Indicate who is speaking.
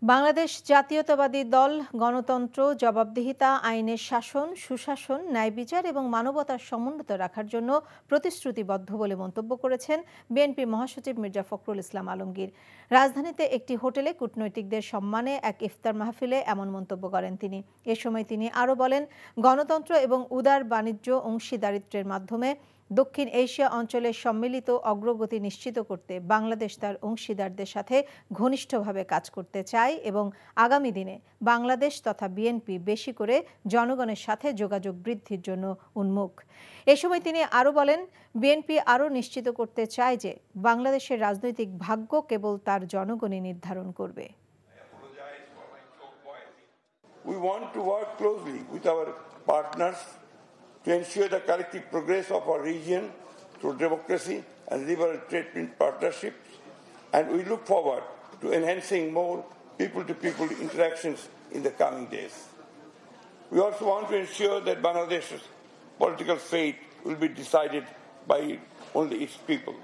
Speaker 1: বাংলাদেশ জাতীয়তাবাদী দল গণতন্ত্র, জবাবদিহিতা, আইনের শাসন, সুশাসন, ন্যায় বিচার এবং মানবতার সমুন্নত রাখার জন্য প্রতিশ্রুতিবদ্ধ বলে মন্তব্য করেছেন বিএনপি মহাসচিব মির্জা ফখরুল ইসলাম আলমগীর। রাজধানীতে একটি হোটেলে কূটনৈতিকদের সম্মানে এক ইফতার মাহফিলে এমন মন্তব্য করেন তিনি। এ সময় তিনি আরও বলেন, গণতন্ত্র এবং উদার বাণিজ্য অংশীদারিত্বের মাধ্যমে দক্ষিণ এশিয়া অঞ্চলের সম্মিলিত অগ্রগতি নিশ্চিত করতে বাংলাদেশ তার অংশীদারদের সাথে ঘনিষ্ঠভাবে কাজ করতে চায় এবং আগামী দিনে বাংলাদেশ তথা বিএনপি বেশি করে জনগণের সাথে যোগাযোগ বৃদ্ধির জন্য উন্মুখ। এ সময় তিনি আরও বলেন, বিএনপি আরও নিশ্চিত করতে চায় যে বাংলাদেশের রাজনৈতিক ভাগ্য কেবল তার জনগণই নির্ধারণ করবে।
Speaker 2: We want to work closely with our partners to ensure the collective progress of our region through democracy and liberal trade partnerships, and we look forward to enhancing more people-to-people interactions in the coming days. We also want to ensure that Bangladesh's political fate will be decided by only its people.